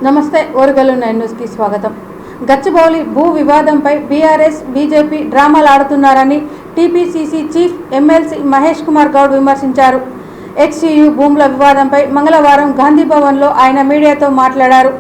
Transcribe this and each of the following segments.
నమస్తే ఓరుగల్లు 9 న్యూస్కి స్వాగతం. గచ్చిబౌలి భూ వివాదంపై బీఆర్ఎస్ బీజేపీ డ్రామాలు ఆడుతున్నారని TPCC chief MLC Mahesh Kumar Goud విమర్శించారు. హెచ్సీయూ భూముల వివాదంపై మంగళవారం గాంధీభవన్లో ఆయన మీడియాతో మాట్లాడారు.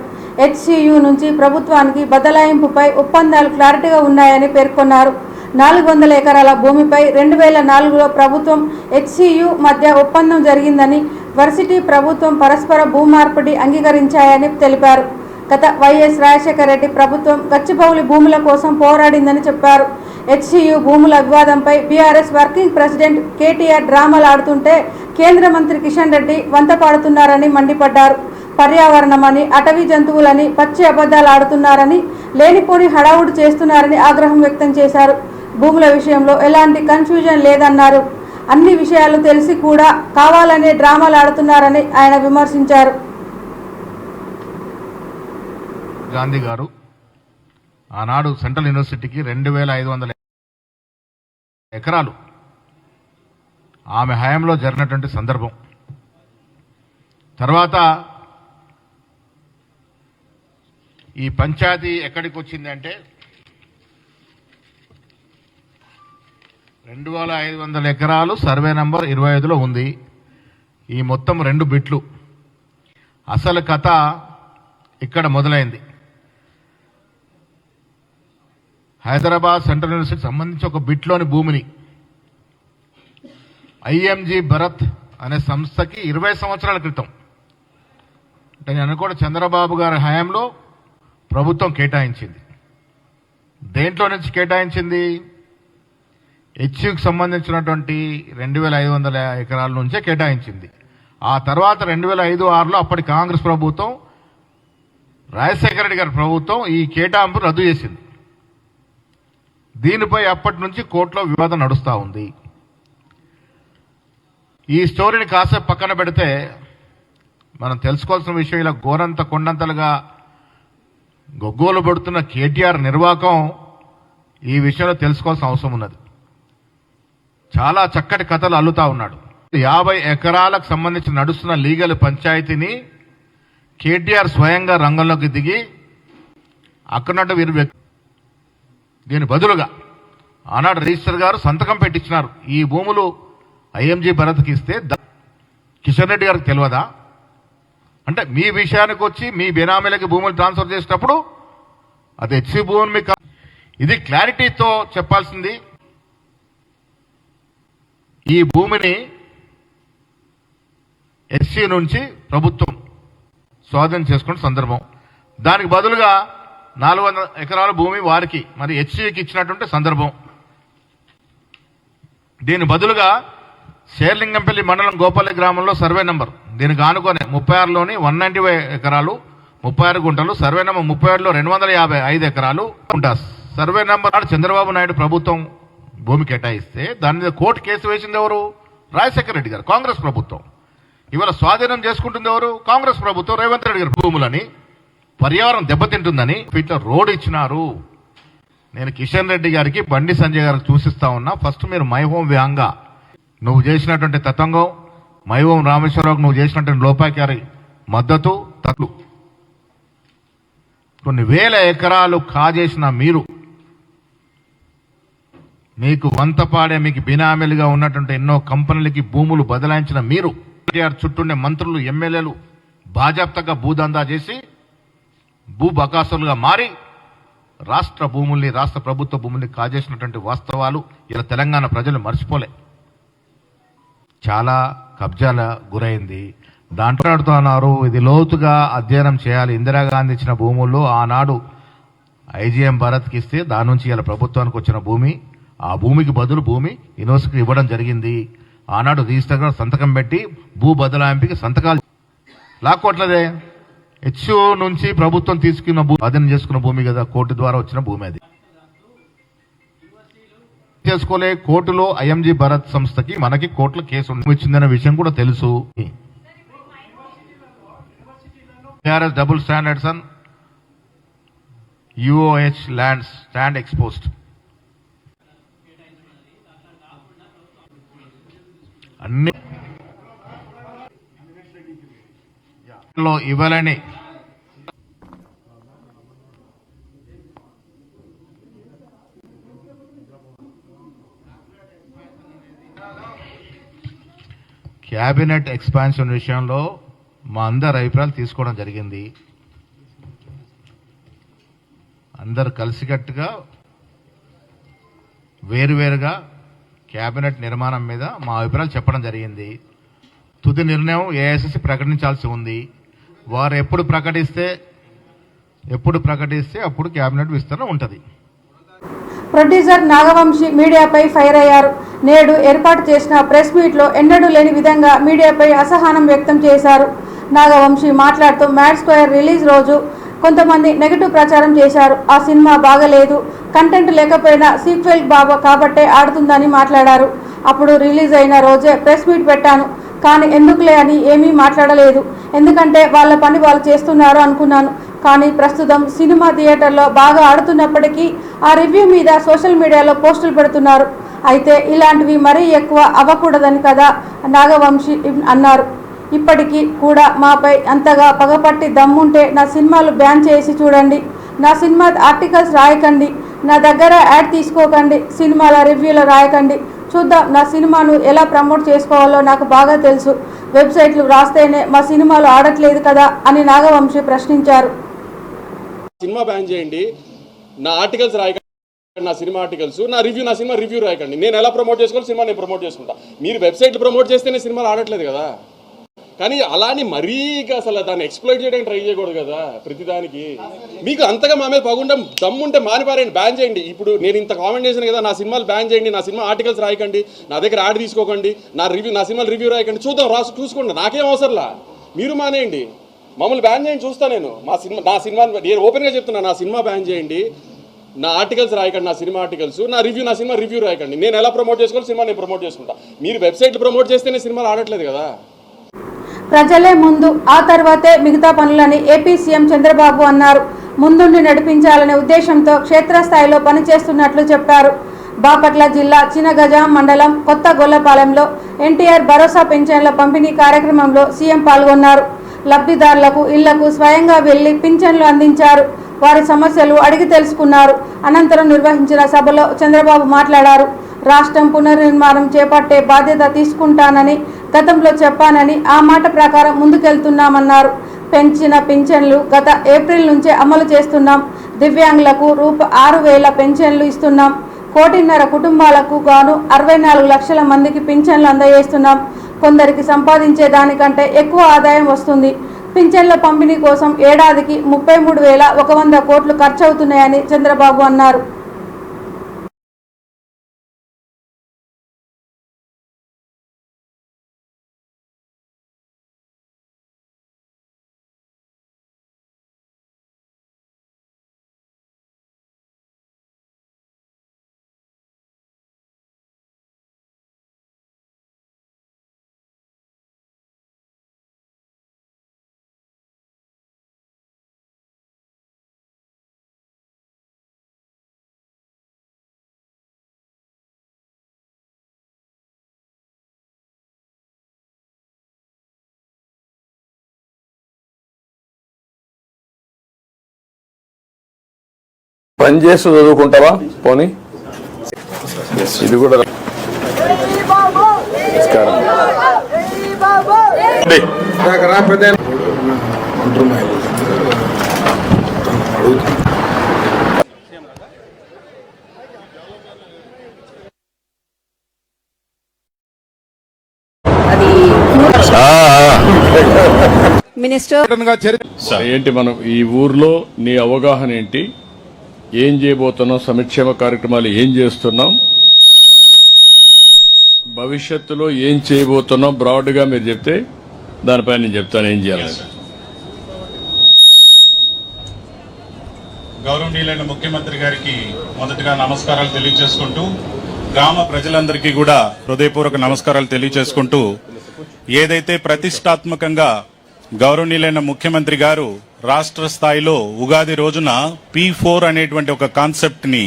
హెచ్సీయూ నుంచి ప్రభుత్వానికి బదలాయింపుపై ఒప్పందాలు క్లారిటీగా ఉన్నాయని పేర్కొన్నారు. 400 ఎకరాల భూమిపై 2004లో ప్రభుత్వం హెచ్సీయూ మధ్య ఒప్పందం జరిగిందని, వర్సిటీ ప్రభుత్వం పరస్పర భూమార్పిడి అంగీకరించాయని తెలిపారు. గత వైఎస్ రాజశేఖర రెడ్డి ప్రభుత్వం గచ్చిబౌలి భూముల కోసం పోరాడిందని చెప్పారు. హెచ్సీయూ భూముల వివాదంపై బీఆర్ఎస్ వర్కింగ్ ప్రెసిడెంట్ కేటీఆర్ డ్రామాలు ఆడుతుంటే కేంద్ర మంత్రి కిషన్ రెడ్డి వంత పాడుతున్నారని మండిపడ్డారు. పర్యావరణమని, అటవీ జంతువులని పచ్చి అబద్ధాలు ఆడుతున్నారని, లేనిపోని హడావుడి చేస్తున్నారని ఆగ్రహం వ్యక్తం చేశారు. భూముల విషయంలో ఎలాంటి కన్ఫ్యూజన్ లేదన్నారు. అన్ని విషయాలు తెలిసి కూడా కావాలనే డ్రామాలు ఆడుతున్నారని ఆయన విమర్శించారు. గాంధీ గారు ఆనాడు సెంట్రల్ యూనివర్సిటీకి 2500 ఎకరాలు ఆమె హయాంలో జరిగినటువంటి సందర్భం. తర్వాత ఈ పంచాయతీ ఎక్కడికి వచ్చింది అంటే 2500 ఎకరాలు సర్వే నంబర్ 25లో ఉంది. ఈ మొత్తం 2 బిట్లు. అసలు కథ ఇక్కడ మొదలైంది. హైదరాబాద్ సెంట్రల్ యూనివర్సిటీకి సంబంధించి ఒక బిట్లోని భూమిని ఐఎంజీ భరత్ అనే సంస్థకి 20 సంవత్సరాల క్రితం, అంటే నేను అనుకోవడం చంద్రబాబు గారి హయాంలో ప్రభుత్వం కేటాయించింది. దేంట్లో నుంచి కేటాయించింది? హెచ్యూకి సంబంధించినటువంటి 2500 ఎకరాల నుంచే కేటాయించింది. ఆ తర్వాత 2005-06లో అప్పటి కాంగ్రెస్ ప్రభుత్వం, రాజశేఖర రెడ్డి గారి ప్రభుత్వం ఈ కేటాయింపు రద్దు చేసింది. దీనిపై అప్పటి నుంచి కోర్టులో వివాదం నడుస్తూ ఉంది. ఈ స్టోరీని కాసేపు పక్కన పెడితే మనం తెలుసుకోవాల్సిన విషయం, ఇలా గోరంత కొండంతలుగా గొగ్గోలు పడుతున్న కేటీఆర్ నిర్వాకం ఈ విషయంలో తెలుసుకోవాల్సిన అవసరం ఉన్నది. చాలా చక్కటి కథలు అల్లుతా ఉన్నాడు. 50 ఎకరాలకు సంబంధించి నడుస్తున్న లీగల్ పంచాయతీని కేటీఆర్ స్వయంగా రంగంలోకి దిగి అక్కడున్నట్టు వీరు దీని బదులుగా ఆనాడు రిజిస్టర్ గారు సంతకం పెట్టించినారు. ఈ భూములు ఐఎంజీ భరత్కి ఇస్తే కిషన్ రెడ్డి గారికి తెలియదా? అంటే మీ విషయానికి వచ్చి మీ బెనామీలకి భూములు ట్రాన్స్ఫర్ చేసేటప్పుడు అది హెచ్సీ భూమి మీకు, ఇది క్లారిటీతో చెప్పాల్సింది. ఈ భూమిని హెచ్సీ నుంచి ప్రభుత్వం స్వాధీనం చేసుకున్న సందర్భం. దానికి బదులుగా 400 ఎకరాల భూమి వారికి మరి హెచ్సీకి ఇచ్చినటువంటి సందర్భం. దీని బదులుగా శేర్లింగంపల్లి మండలం గోపల్లి గ్రామంలో సర్వే నంబర్ దీనికి ఆనుకొని 36లోని 195 ఎకరాలు 36 గుంటలు, సర్వే నంబర్ 37లో 255 ఎకరాలు ఉంటా. సర్వే నంబర్ చంద్రబాబు నాయుడు ప్రభుత్వం భూమి కేటాయిస్తే దాని మీద కోర్టు కేసు వేసింది ఎవరు? రాజశేఖర రెడ్డి గారు, కాంగ్రెస్ ప్రభుత్వం. ఇవాళ స్వాధీనం చేసుకుంటుంది ఎవరు? కాంగ్రెస్ ప్రభుత్వం, రేవంత్ రెడ్డి గారు. భూములని పర్యావరణం దెబ్బతింటుందని ఫీట్ల రోడ్ ఇచ్చినారు. నేను కిషన్ రెడ్డి గారికి, బండి సంజయ్ గారికి చూసిస్తా ఉన్నా. ఫస్ట్ మీరు మైహోం వ్యాంగా నువ్వు చేసినటువంటి తతంగం, మైహోం రామేశ్వరరావుకు నువ్వు చేసినటువంటి లోపాకారి మద్దతు, తట్లు కొన్ని వేల ఎకరాలు కాజేసిన మీరు, మీకు వంతపాడే మీకు బినామీలుగా ఉన్నటువంటి ఎన్నో కంపెనీలకి భూములు బదలాయించిన మీరు, చుట్టూనే మంత్రులు, ఎమ్మెల్యేలు బాజాప్తగా భూదందా చేసి భూ బకాసులుగా మారి రాష్ట్ర భూముల్ని, రాష్ట్ర ప్రభుత్వ భూముల్ని కాజేసినటువంటి వాస్తవాలు ఇలా తెలంగాణ ప్రజలు మర్చిపోలే. చాలా కబ్జాల గురైంది. దాంట్లో అడుగుతున్నారు, ఇది లోతుగా అధ్యయనం చేయాలి. ఇందిరాగాంధీ ఇచ్చిన భూముల్లో ఆనాడు ఐజీఎం భారత్కి ఇస్తే దాని నుంచి ఇలా ప్రభుత్వానికి వచ్చిన భూమి, ఆ భూమికి బదులు భూమి యూనివర్సిటీకి ఇవ్వడం జరిగింది. ఆనాడు రిజిస్టర్ గారు సంతకం పెట్టి భూ బదలాయింపుకి సంతకాలు లాక్కోట్లదే. హెచ్యూ నుంచి ప్రభుత్వం తీసుకున్న అధీనం చేసుకున్న భూమి కదా, కోర్టు ద్వారా వచ్చిన భూమి. అది చేసుకోలే. కోర్టులో ఐఎంజీ భరత్ సంస్థకి మనకి కోర్టులో కేసు ఇచ్చిందనే విషయం కూడా తెలుసు. TRS double standards and UOH lands stand exposed. అన్ని ఇవ్వాలని క్యాబినెట్ ఎక్స్పాన్షన్ విషయంలో మా అందరి అభిప్రాయాలు తీసుకోవడం జరిగింది. అందరు కలిసికట్టుగా వేరువేరుగా క్యాబినెట్ నిర్మాణం మీద మా అభిప్రాయాలు చెప్పడం జరిగింది. తుది నిర్ణయం ఏఐసిసి ప్రకటించాల్సి ఉంది. వారు ఎప్పుడు ప్రకటిస్తే అప్పుడు క్యాబినెట్ విస్తరణ ఉంటుంది. ప్రొడ్యూసర్ నాగవంశీ మీడియాపై ఫైర్ అయ్యారు. నేడు ఏర్పాటు చేసిన ప్రెస్ మీట్లో ఎన్నడూ లేని విధంగా మీడియాపై అసహనం వ్యక్తం చేశారు. నాగవంశీ మాట్లాడుతూ మ్యాడ్ స్క్వేర్ రిలీజ్ రోజు కొంతమంది నెగటివ్ ప్రచారం చేశారు. ఆ సినిమా బాగలేదు, కంటెంట్ లేకపోయినా సీక్వెల్ కాబట్టే ఆడుతుందని మాట్లాడారు. అప్పుడు రిలీజ్ అయిన రోజే ప్రెస్ మీట్ పెట్టాను, కానీ ఎందుకులే అని ఏమీ మాట్లాడలేదు. ఎందుకంటే వాళ్ళ పని వాళ్ళు చేస్తున్నారు అనుకున్నాను. కానీ ప్రస్తుతం సినిమా థియేటర్లో బాగా ఆడుతున్నప్పటికీ ఆ రివ్యూ మీద సోషల్ మీడియాలో పోస్టులు పెడుతున్నారు. అయితే ఇలాంటివి మరీ ఎక్కువ అవ్వకూడదని కదా నాగవంశీ అన్నారు. ఇప్పటికీ కూడా మాపై అంతగా పగపట్టి దమ్ముంటే నా సినిమాలు బ్యాన్ చేసి చూడండి. నా సినిమా ఆర్టికల్స్ రాయకండి, నా దగ్గర యాడ్ తీసుకోకండి, సినిమాల రివ్యూలు రాయకండి. చూద్దాం, నా సినిమాను ఎలా ప్రమోట్ చేసుకోవాలో నాకు బాగా తెలుసు. వెబ్సైట్లు రాస్తేనే మా సినిమాలు ఆడట్లేదు కదా అని నాగవంశీ ప్రశ్నించారు. సినిమా బ్యాన్ చేయండి, నా ఆర్టికల్స్ రాయకండి, నా సినిమా ఆర్టికల్స్, నా సినిమా రివ్యూ రాయకండి. నేను ఎలా ప్రమోట్ చేసుకోవాలి, సినిమా నేను ప్రమోట్ చేసుకుంటా. మీరు వెబ్సైట్లు ప్రమోట్ చేస్తేనే సినిమాలు ఆడట్లేదు కదా. కానీ అలాని మరీ అసలు దాన్ని ఎక్స్ప్లోయిట్ చేయడానికి ట్రై చేయకూడదు కదా ప్రతిదానికి. మీకు అంతగా మా మీద పగుండం దమ్ముంటే మానిపారండి, బ్యాన్ చేయండి. ఇప్పుడు నేను ఇంత కామెంట్ చేశాను కదా, నా సినిమాలు బ్యాన్ చేయండి, నా సినిమా ఆర్టికల్స్ రాయకండి, నా దగ్గర యాడ్ తీసుకోకండి, నా సినిమాలు రివ్యూ రాయకండి. చూద్దాం, చూసుకోండి, నాకేం అవసరంలా. మీరు మానేయండి, మమ్మల్ని బ్యాన్ చేయండి, చూస్తా నేను. నా సినిమా నేను ఓపెన్గా చెప్తున్నా, నా సినిమా బ్యాన్ చేయండి, నా ఆర్టికల్స్ రాయకండి, నా సినిమా ఆర్టికల్స్, నా సినిమా రివ్యూ రాయకండి. నేను ఎలా ప్రమోట్ చేసుకోవాలి, సినిమా నేను ప్రమోట్ చేసుకుంటా. మీరు వెబ్సైట్లు ప్రమోట్ చేస్తేనే సినిమాలు ఆడట్లేదు కదా. ప్రజలే ముందు, ఆ తర్వాతే మిగతా పనులని ఏపీ సీఎం చంద్రబాబు అన్నారు. ముందుండి నడిపించాలనే ఉద్దేశంతో క్షేత్రస్థాయిలో పనిచేస్తున్నట్లు చెప్పారు. బాపట్ల జిల్లా చినగజాం మండలం కొత్త గొల్లపాలెంలో ఎన్టీఆర్ భరోసా పింఛన్ల పంపిణీ కార్యక్రమంలో సీఎం పాల్గొన్నారు. లబ్ధిదారులకు ఇళ్లకు స్వయంగా వెళ్లి పింఛన్లు అందించారు. వారి సమస్యలు అడిగి తెలుసుకున్నారు. అనంతరం నిర్వహించిన సభలో చంద్రబాబు మాట్లాడారు. రాష్ట్రం పునర్నిర్మాణం చేపట్టే బాధ్యత తీసుకుంటానని గతంలో చెప్పానని, ఆ మాట ప్రకారం ముందుకెళ్తున్నామన్నారు. పెంచిన పింఛన్లు గత ఏప్రిల్ నుంచే అమలు చేస్తున్నాం. దివ్యాంగులకు రూ.6,000 పెన్షన్లు ఇస్తున్నాం. 1.5 కోటి కుటుంబాలకు గాను 64 లక్షల మందికి పింఛన్లు అందజేస్తున్నాం. కొందరికి సంపాదించే దానికంటే ఎక్కువ ఆదాయం వస్తుంది. పింఛన్ల పంపిణీ కోసం ఏడాదికి 33,100 కోట్లు ఖర్చవుతున్నాయని చంద్రబాబు అన్నారు. పని చేస్తూ చదువుకుంటావా పోనీ. ఇది కూడా ఏంటి మనం ఈ ఊర్లో నీ అవగాహన ఏంటి, ఏం చేయబోతున్నాం, సంక్షేమ కార్యక్రమాలు ఏం చేస్తున్నాం, భవిష్యత్తులో ఏం చేయబోతున్నాం బ్రాడ్ గా మీరు చెప్తే దానిపై నేను చెప్తాను ఏం చేయాలి. గౌరవనీయులైన ముఖ్యమంత్రి గారికి మొదటగా నమస్కారాలు తెలియజేసుకుంటూ, గ్రామ ప్రజలందరికీ కూడా హృదయపూర్వక నమస్కారాలు తెలియజేసుకుంటూ, ఏదైతే ప్రతిష్టాత్మకంగా గౌరవనీయులైన ముఖ్యమంత్రి గారు రాష్ట్ర స్థాయిలో ఉగాది రోజున P4 అనేటువంటి ఒక కాన్సెప్ట్ ని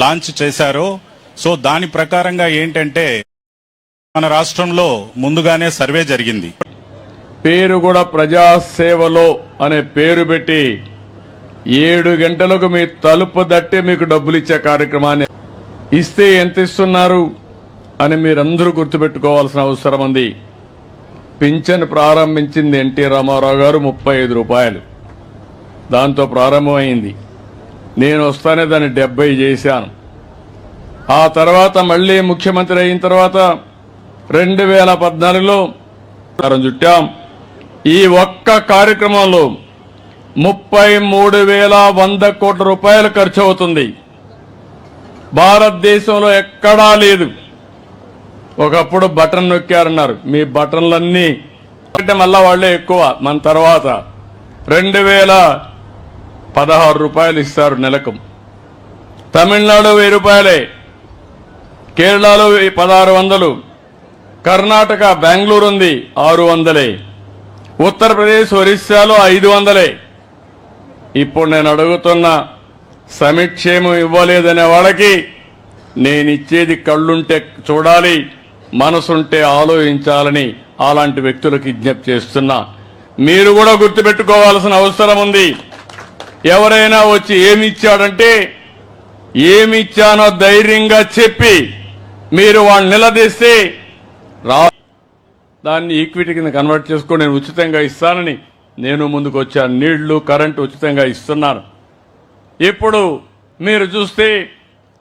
లాంచ్ చేశారో, సో దాని ప్రకారంగా ఏంటంటే మన రాష్ట్రంలో ముందుగానే సర్వే జరిగింది. పేరు కూడా ప్రజాసేవలో అనే పేరు పెట్టి 7 గంటలకు మీ తలుపు దట్టి మీకు డబ్బులు ఇచ్చే కార్యక్రమాన్ని ఇస్తే ఎంత ఇస్తున్నారు అని మీరందరూ గుర్తుపెట్టుకోవాల్సిన అవసరం ఉంది. పింఛన్ ప్రారంభించింది ఎన్టీ రామారావు గారు 35 రూపాయలు. దాంతో ప్రారంభమైంది. నేను వస్తానే దాన్ని 70 చేశాను. ఆ తర్వాత మళ్లీ ముఖ్యమంత్రి అయిన తర్వాత 2014లో చుట్టాం. ఈ ఒక్క కార్యక్రమంలో 33,100 కోట్ల రూపాయలు ఖర్చు అవుతుంది. భారతదేశంలో ఎక్కడా లేదు. ఒకప్పుడు బటన్ నొక్కారన్నారు. మీ బటన్లన్నీ మళ్ళా వాళ్లే ఎక్కువ. మన తర్వాత 2016 రూపాయలు ఇస్తారు నెలకు. తమిళనాడు 1000 రూపాయలే, కేరళలో 1600, కర్ణాటక బెంగళూరు ఉంది 600, ఉత్తరప్రదేశ్ ఒరిస్సాలో 500. ఇప్పుడు నేను అడుగుతున్న సమిక్షేమం ఇవ్వలేదనే వాళ్ళకి నేనిచ్చేది కళ్ళుంటే చూడాలి, మనసుంటే ఆలోచించాలని అలాంటి వ్యక్తులకు విజ్ఞప్తి చేస్తున్నా. మీరు కూడా గుర్తుపెట్టుకోవాల్సిన అవసరం ఉంది. ఎవరైనా వచ్చి ఏమిచ్చాడంటే ఏమిచ్చానో ధైర్యంగా చెప్పి మీరు వాళ్ళని నిలదీస్తే దాన్ని ఈక్విటీ కింద కన్వర్ట్ చేసుకొని నేను ఉచితంగా ఇస్తానని నేను ముందుకు వచ్చాను. నీళ్లు, కరెంటు ఉచితంగా ఇస్తున్నాను. ఇప్పుడు మీరు చూస్తే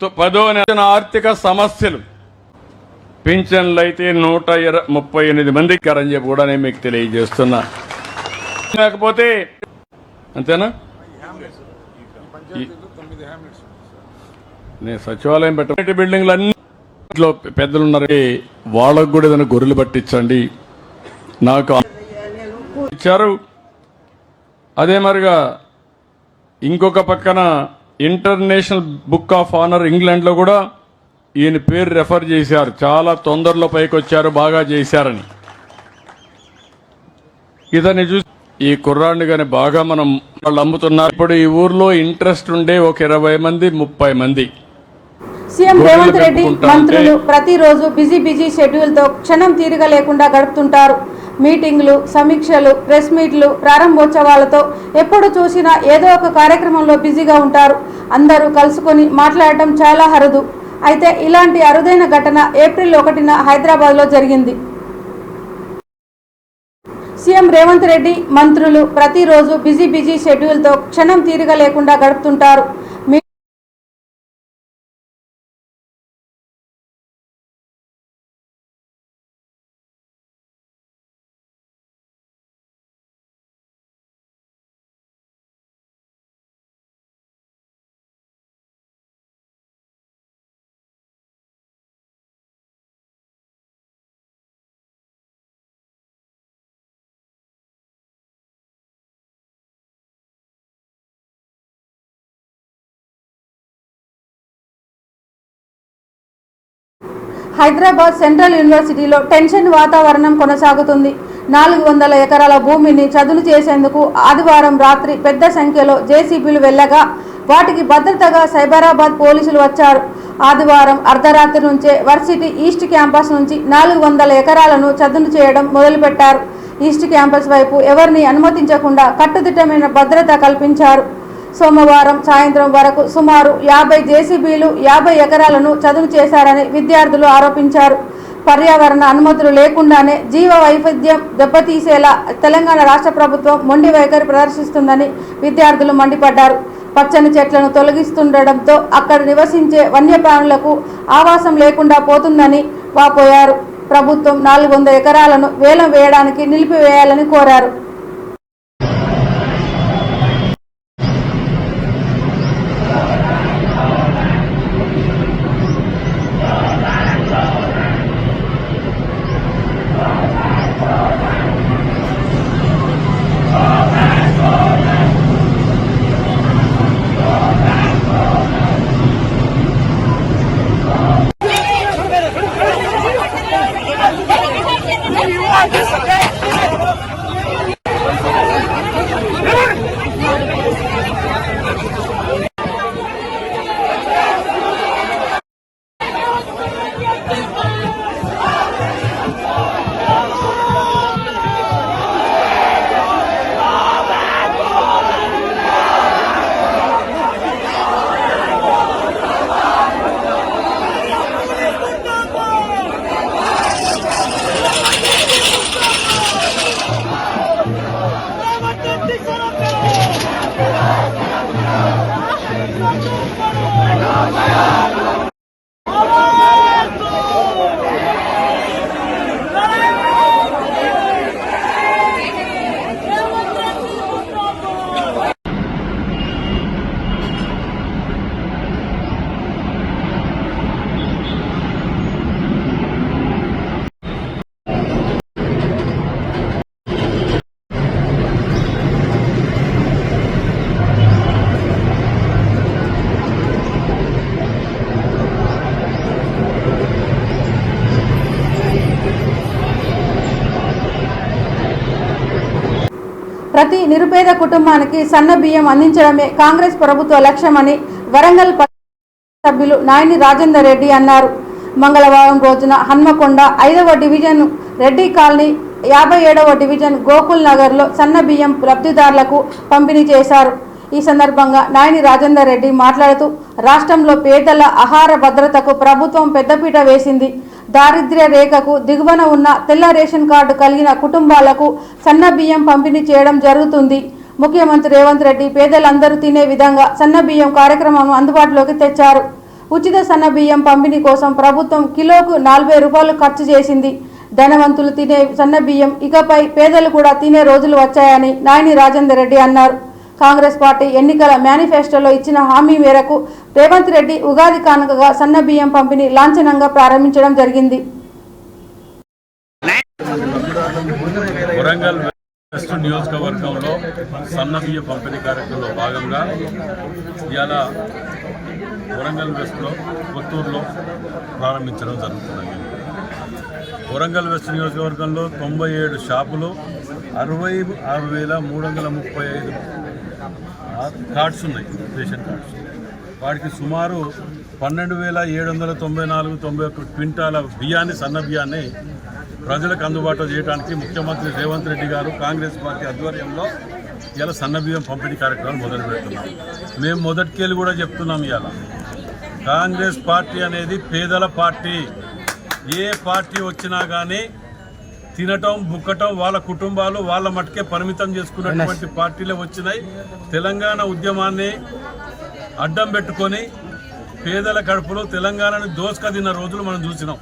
10వ నెల ఆర్థిక సమస్యలు, పింఛన్లు అయితే 138 మందికి అని చెప్పి కూడా నేను మీకు తెలియజేస్తున్నా. లేకపోతే అంతేనా, నేను సచివాలయం పెట్ట బిల్డింగ్లు అన్నింటిలో పెద్దలున్నారు, వాళ్ళకు కూడా ఏదైనా గొర్రెలు పట్టించండి నాకు ఇచ్చారు. అదే మరిగా ఇంకొక పక్కన ఇంటర్నేషనల్ బుక్ ఆఫ్ ఆనర్ ఇంగ్లాండ్లో కూడా ఈయన పేరు రెఫర్ చేశారు. చాలా తొందరలో పైకి వచ్చారు, బాగా చేశారని. ఇతన్ని చూసి ఈ కుర్రాడిని కానీ బాగా మనం వాళ్ళు అమ్ముతున్నారు. ఇప్పుడు ఈ ఊర్లో ఇంట్రెస్ట్ ఉండే ఒక 20 మంది 30 మంది. సీఎం రేవంత్ రెడ్డి మంత్రులు ప్రతిరోజు బిజీ షెడ్యూల్తో క్షణం తీరిక లేకుండా గడుపుతుంటారు. మీటింగ్లు, సమీక్షలు, ప్రెస్ మీట్లు, ప్రారంభోత్సవాలతో ఎప్పుడు చూసినా ఏదో ఒక కార్యక్రమంలో బిజీగా ఉంటారు. అందరూ కలుసుకొని మాట్లాడటం చాలా అరుదు. అయితే ఇలాంటి అరుదైన ఘటన ఏప్రిల్ 1న హైదరాబాద్లో జరిగింది. సీఎం రేవంత్ రెడ్డి మంత్రులు ప్రతిరోజు బిజీ షెడ్యూల్తో క్షణం తీరిక లేకుండా గడుపుతుంటారు. హైదరాబాద్ సెంట్రల్ యూనివర్సిటీలో టెన్షన్ వాతావరణం కొనసాగుతుంది. 400 ఎకరాల భూమిని చదును చేసేందుకు ఆదివారం రాత్రి పెద్ద సంఖ్యలో జేసీబీలు వెళ్లగా వాటికి భద్రతగా సైబరాబాద్ పోలీసులు వచ్చారు. ఆదివారం అర్ధరాత్రి నుంచే వర్సిటీ ఈస్ట్ క్యాంపస్ నుంచి 400 ఎకరాలను చదును చేయడం మొదలుపెట్టారు. ఈస్ట్ క్యాంపస్ వైపు ఎవరిని అనుమతించకుండా కట్టుదిట్టమైన భద్రత కల్పించారు. సోమవారం సాయంత్రం వరకు సుమారు 50 జేసీబీలు 50 ఎకరాలను చదును చేశారని విద్యార్థులు ఆరోపించారు. పర్యావరణ అనుమతులు లేకుండానే జీవ వైవిధ్యం దెబ్బతీసేలా తెలంగాణ రాష్ట్ర ప్రభుత్వం మొండి వైఖరి ప్రదర్శిస్తుందని విద్యార్థులు మండిపడ్డారు. పచ్చని చెట్లను తొలగిస్తుండటంతో అక్కడ నివసించే వన్యప్రాణులకు ఆవాసం లేకుండా పోతుందని వాపోయారు. ప్రభుత్వం 400 ఎకరాలను వేలం వేయడానికి నిలిపివేయాలని కోరారు. ప్రతి నిరుపేద కుటుంబానికి సన్న బియ్యం అందించడమే కాంగ్రెస్ ప్రభుత్వ లక్ష్యమని వరంగల్ సభ్యులు నాయని రాజేందర్ రెడ్డి అన్నారు. మంగళవారం రోజున హన్మకొండ 5వ డివిజన్ రెడ్డి కాలనీ 57వ డివిజన్ గోకుల్ నగర్లో సన్న బియ్యం లబ్ధిదారులకు పంపిణీ చేశారు. ఈ సందర్భంగా నాయని రాజేందర్ రెడ్డి మాట్లాడుతూ రాష్ట్రంలో పేదల ఆహార భద్రతకు ప్రభుత్వం పెద్దపీట వేసింది. దారిద్ర్య రేఖకు దిగువన ఉన్న తెల్ల రేషన్ కార్డు కలిగిన కుటుంబాలకు సన్న బియ్యం పంపిణీ చేయడం జరుగుతుంది. ముఖ్యమంత్రి రేవంత్ రెడ్డి పేదలందరూ తినే విధంగా సన్న బియ్యం కార్యక్రమం అందుబాటులోకి తెచ్చారు. ఉచిత సన్న బియ్యం పంపిణీ కోసం ప్రభుత్వం కిలోకు 40 రూపాయలు ఖర్చు చేసింది. ధనవంతులు తినే సన్న బియ్యం ఇకపై పేదలు కూడా తినే రోజులు వచ్చాయని నాయని రాజేందర్ రెడ్డి అన్నారు. కాంగ్రెస్ పార్టీ ఎన్నికల మేనిఫెస్టోలో ఇచ్చిన హామీ మేరకు రేవంత్ రెడ్డి ఉగాది కానుకగా సన్న బియ్యం పంపిణీ లాంఛనంగా ప్రారంభించడం జరిగింది. వరంగల్ వెస్ట్ నియోజకవర్గంలో సన్న బియ్య పంపిణీ కార్యక్రమంలో భాగంగా ఇవాళ వరంగల్ వెస్ట్లో కొత్తూరులో ప్రారంభించడం జరుగుతుంది. వరంగల్ వెస్ట్ నియోజకవర్గంలో 97 షాపులు 66,335 కార్డ్స్ ఉన్నాయి, రేషన్ కార్డ్స్. వాటికి సుమారు 12,794 క్వింటాల బియ్యాన్ని, సన్న బియ్యాన్ని ప్రజలకు అందుబాటులో చేయడానికి ముఖ్యమంత్రి రేవంత్ రెడ్డి గారు కాంగ్రెస్ పార్టీ ఆధ్వర్యంలో ఇలా సన్న బియ్యం పంపిణీ కార్యక్రమాలు మొదలు పెడుతున్నాం. మేము మొదటికెళ్ళి కూడా చెప్తున్నాం, ఇవాళ కాంగ్రెస్ పార్టీ అనేది పేదల పార్టీ. ఏ పార్టీ వచ్చినా కానీ తినటం, బుక్కటం వాళ్ళ కుటుంబాలు వాళ్ళ మట్టుకే పరిమితం చేసుకున్నటువంటి పార్టీలే వచ్చినాయి. తెలంగాణ ఉద్యమాన్ని అడ్డం పెట్టుకొని పేదల కడుపులో తెలంగాణని దోసుక తిన్న రోజులు మనం చూసినాం.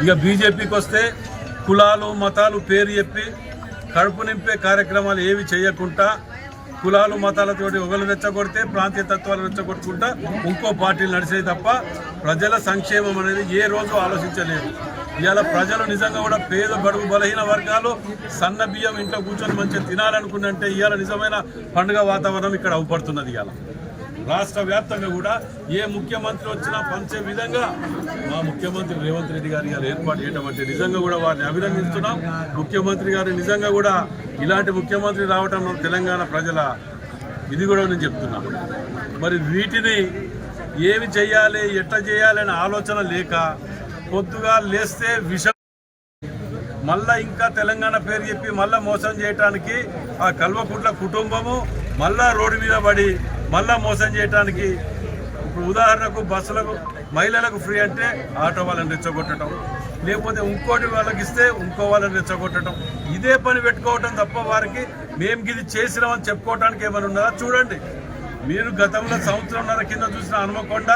ఇక బీజేపీకి వస్తే కులాలు మతాలు పేరు చెప్పి కడుపు నింపే కార్యక్రమాలు ఏవి చేయకుండా కులాలు మతాలతోటి ఒకరు రెచ్చగొడితే ప్రాంతీయ తత్వాలు రెచ్చగొట్టుకుంటా ఇంకో పార్టీలు నడిచేది తప్ప ప్రజల సంక్షేమం అనేది ఏ రోజు ఆలోచించలేదు. ఇవాళ ప్రజలు నిజంగా కూడా పేద బడుగు బలహీన వర్గాలు సన్న బియ్యం ఇంట్లో కూర్చొని మంచిగా తినాలనుకుంటే ఇవాళ నిజమైన పండుగ వాతావరణం ఇక్కడ అవపడుతున్నది. ఇవాళ రాష్ట్ర వ్యాప్తంగా కూడా ఏ ముఖ్యమంత్రి వచ్చినా పంచే విధంగా మా ముఖ్యమంత్రి రేవంత్ రెడ్డి గారు ఇవాళ ఏర్పాటు చేయడం అంటే నిజంగా కూడా వారిని అభినందిస్తున్నాం. ముఖ్యమంత్రి గారు నిజంగా కూడా ఇలాంటి ముఖ్యమంత్రి రావటం తెలంగాణ ప్రజల ఇది కూడా నేను చెప్తున్నాను. మరి వీటిని ఏమి చేయాలి, ఎట్లా చేయాలి అనే ఆలోచన లేక పొద్దుగా లేస్తే విషం మళ్ళా ఇంకా తెలంగాణ పేరు చెప్పి మళ్ళా మోసం చేయడానికి ఆ కల్వకుంట్ల కుటుంబము మళ్ళా రోడ్డు మీద పడి మళ్ళా మోసం చేయడానికి. ఇప్పుడు ఉదాహరణకు బస్సులకు మహిళలకు ఫ్రీ అంటే ఆటో వాళ్ళని రెచ్చగొట్టడం, లేకపోతే ఇంకోటి వాళ్ళకి ఇస్తే ఇంకో వాళ్ళని రెచ్చగొట్టడం, ఇదే పని పెట్టుకోవటం తప్ప వారికి మేము ఇది చేసినామని చెప్పుకోవడానికి ఏమైనా ఉన్నదా? చూడండి, మీరు గతంలో సంవత్సరంన్నర కింద చూసిన హన్మకొండ,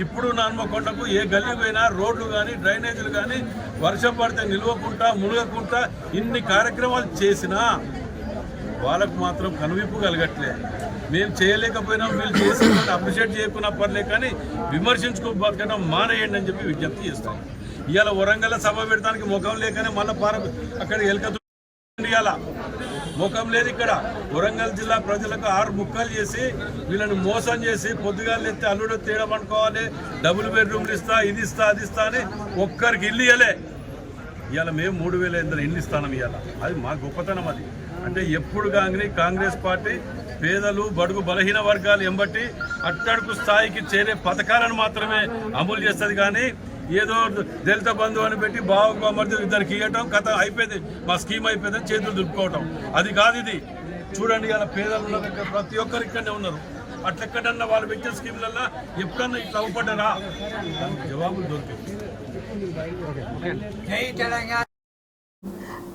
ఇప్పుడు హన్మకొండకు ఏ గల్లీ పోయినా రోడ్లు కానీ డ్రైనేజీలు కానీ వర్షం పడితే నిలవకుండా మునగకుండా ఇన్ని కార్యక్రమాలు చేసినా వాళ్ళకు మాత్రం కనువిప్పు కలగట్లే. మేము చేయలేకపోయినా వీళ్ళు చేసి అప్రిషియేట్ చేయకున్నా పర్లే, కానీ విమర్శించుకో బతకడం మానేయండి అని చెప్పి విజ్ఞప్తి చేస్తాం. ఇవాళ వరంగల్ సభ పెడతానికి ముఖం లేకనే మళ్ళీ అక్కడ ఎలకతు ఇవాళ ముఖం లేదు. ఇక్కడ వరంగల్ జిల్లా ప్రజలకు 6 ముక్కలు చేసి వీళ్ళని మోసం చేసి పొద్దుగాలు ఎత్తే అల్లుడు తేడం అనుకోవాలి, డబుల్ బెడ్రూమ్లు ఇస్తా, ఇది ఇస్తా, అది ఇస్తా అని ఒక్కరికి ఇల్లు ఇవ్వలే. ఇవాళ మేము 3,000 ఇల్లు ఇస్తాం. ఇవాళ అది మా గొప్పతనం. అది అంటే ఎప్పుడు కానీ కాంగ్రెస్ పార్టీ పేదలు బడుగు బలహీన వర్గాలు ఎంబట్టి అట్టడుగు స్థాయికి చేరే పథకాలను మాత్రమే అమలు చేస్తుంది. కానీ ఏదో దళిత బంధు అని పెట్టి బావకు అమర్ది ఇద్దరికి ఇవ్వటం, కథ అయిపోయింది, మా స్కీమ్ అయిపోయిందని చేతులు దులుపుకోవటం, అది కాదు ఇది. చూడండి, ఇలా పేదలు ఉన్న దగ్గర ప్రతి ఒక్కరు ఇక్కడనే ఉన్నారు. అట్లెక్కడన్నా వాళ్ళు పెట్టిన స్కీమ్లల్లో ఎప్పుడన్నా ఇట్లా అవ్వబడ్డారా? జవాబులు దొరికింది.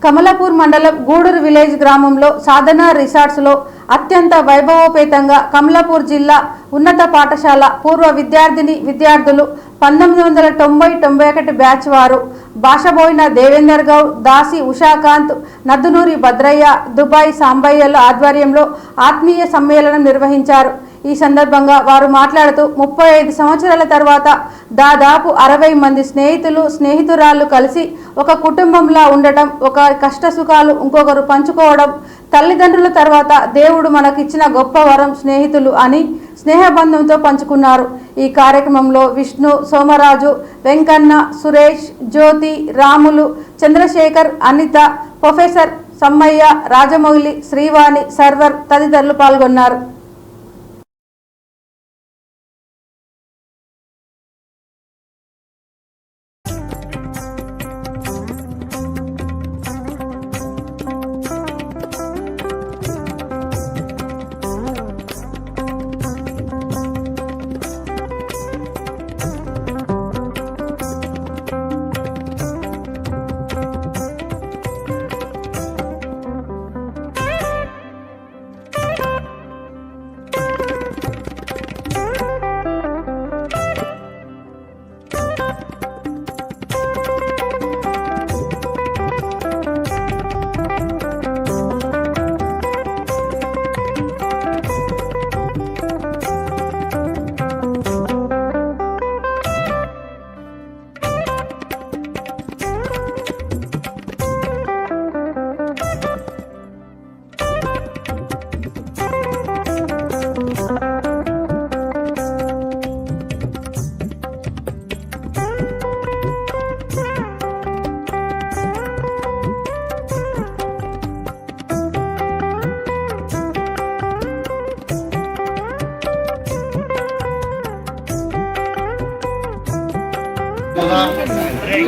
కమలాపూర్ మండలం గూడూరు విలేజ్ గ్రామంలో సాధన రిసార్ట్స్లో అత్యంత వైభవోపేతంగా కమలాపూర్ జిల్లా ఉన్నత పాఠశాల పూర్వ విద్యార్థులు 1990-91 బ్యాచ్ వారు భాషబోయిన దేవేందర్ గౌడ్, దాసి ఉషాకాంత్, నద్దునూరి భద్రయ్య, దుబాయ్ సాంబయ్యల ఆధ్వర్యంలో ఆత్మీయ సమ్మేళనం నిర్వహించారు. ఈ సందర్భంగా వారు మాట్లాడుతూ 35 సంవత్సరాల తర్వాత దాదాపు 60 మంది స్నేహితురాళ్ళు కలిసి ఒక కుటుంబంలా ఉండటం, ఒక కష్ట సుఖాలు ఇంకొకరు పంచుకోవడం, తల్లిదండ్రుల తర్వాత దేవుడు మనకిచ్చిన గొప్ప వరం స్నేహితులు అని స్నేహబంధంతో పంచుకున్నారు. ఈ కార్యక్రమంలో విష్ణు, సోమరాజు, వెంకన్న, సురేష్, జ్యోతి, రాములు, చంద్రశేఖర్, అనిత, ప్రొఫెసర్ సమ్మయ్య, రాజమౌళి, శ్రీవాణి, సర్వర్ తదితరులు పాల్గొన్నారు.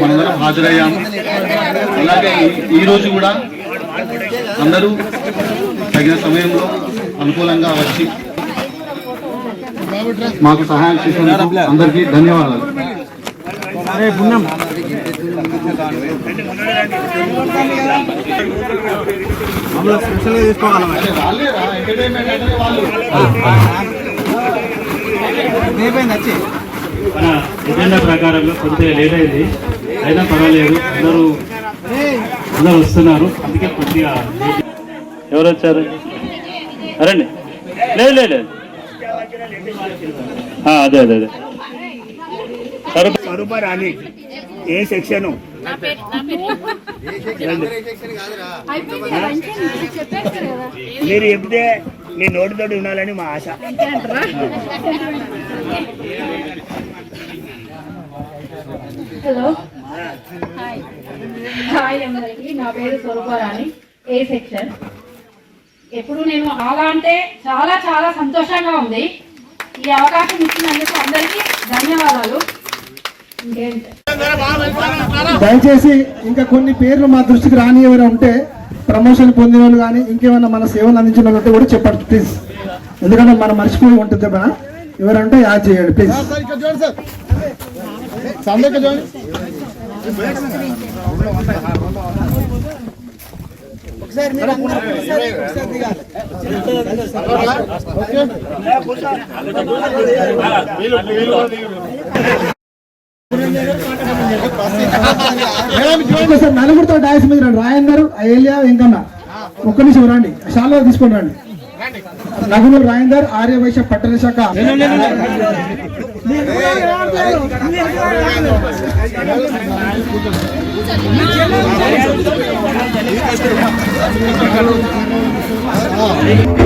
మనందరం హాజరయ్యాము. అలాగే ఈరోజు కూడా అందరూ తగిన సమయంలో అనుకూలంగా వచ్చి మాకు సహాయం చేసినందుకు అందరికీ ధన్యవాదాలు. మన ఎజెండా ప్రకారంగా కొద్దిగా లేట్ అయింది, అయినా పర్వాలేదు, అందరూ వస్తున్నారు. అందుకే కొద్దిగా ఎవరు వచ్చారు? అరండి, లేదు లేదు అదే అదే అదే స్వరూపరాణి ఏ సెక్షన్? మీరు చెప్తే మీ నోటితోటి ఉండాలని మా ఆశ. హలో, హాయ్ అందరికి. నా పేరు స్వరూపరాణి, ఏ సెక్షన్. ఎప్పుడు నేను చాలా అంటే చాలా చాలా సంతోషంగా ఉంది. ఈ అవకాశం ఇచ్చినందుకు అందరికీ ధన్యవాదాలు. దయచేసి ఇంకా కొన్ని పేర్లు మా దృష్టికి రాని ఎవరైనా ఉంటే, ప్రమోషన్ పొందిన వాళ్ళు కానీ ఇంకేమైనా మన సేవలు అందించిన వాళ్ళు ఉంటే కూడా చెప్పండి ప్లీజ్. ఎందుకంటే మనం మర్చిపోయి ఉంటుంది మన ఎవరంటే యాడ్ చేయండి ప్లీజ్. నలుగురితో డాన్స్ మీద రండి. రాయందరు, ఏలియా, వెంకన్న ఒక్క నిమిషం రండి. శాలువా తీసుకొని రండి. నగునూరు రాయందర్, ఆర్య వైశ్య పట్టణ శాఖ.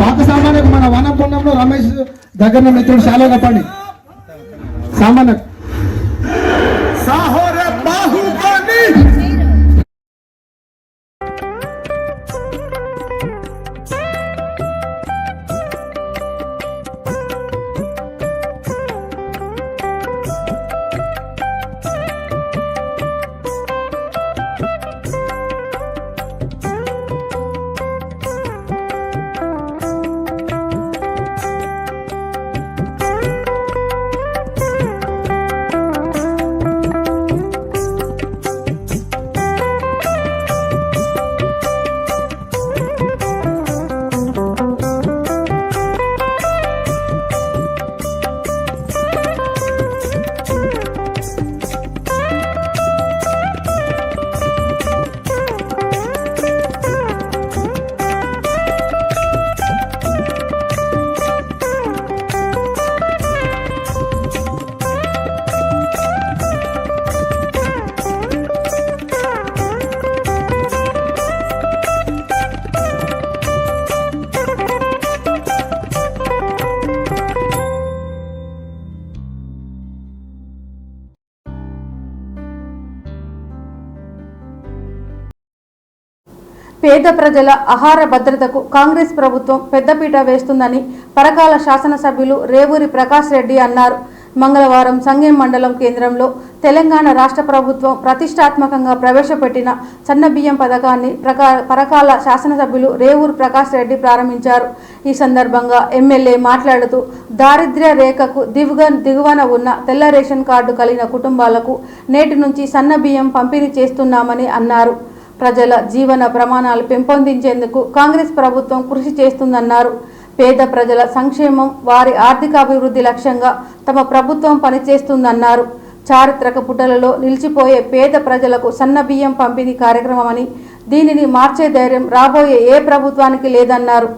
పాత సామాన్యకు మన వనపొండంలో రమేష్ దగ్గర మిత్రుడు శాలువా కప్పండి. సామాన్య పేద ప్రజల ఆహార భద్రతకు కాంగ్రెస్ ప్రభుత్వం పెద్దపీట వేస్తుందని పరకాల శాసనసభ్యులు రేవూరి ప్రకాష్ రెడ్డి అన్నారు. మంగళవారం సంగెం మండలం కేంద్రంలో తెలంగాణ రాష్ట్ర ప్రభుత్వం ప్రతిష్టాత్మకంగా ప్రవేశపెట్టిన సన్నబియ్యం పథకాన్ని పరకాల శాసనసభ్యులు రేవూరి ప్రకాష్ రెడ్డి ప్రారంభించారు. ఈ సందర్భంగా ఎమ్మెల్యే మాట్లాడుతూ దారిద్ర్య రేఖకు దిగువన ఉన్న తెల్ల రేషన్ కార్డు కలిగిన కుటుంబాలకు నేటి నుంచి సన్నబియ్యం పంపిణీ చేస్తున్నామని అన్నారు. ప్రజల జీవన ప్రమాణాలు పెంపొందించేందుకు కాంగ్రెస్ ప్రభుత్వం కృషి చేస్తుందన్నారు. పేద ప్రజల సంక్షేమం, వారి ఆర్థికాభివృద్ధి లక్ష్యంగా తమ ప్రభుత్వం పనిచేస్తుందన్నారు. చారిత్రక పుటలలో నిలిచిపోయే పేద ప్రజలకు సన్నబియ్యం పంపిణీ కార్యక్రమమని, దీనిని మార్చే ధైర్యం రాబోయే ఏ ప్రభుత్వానికి లేదన్నారు.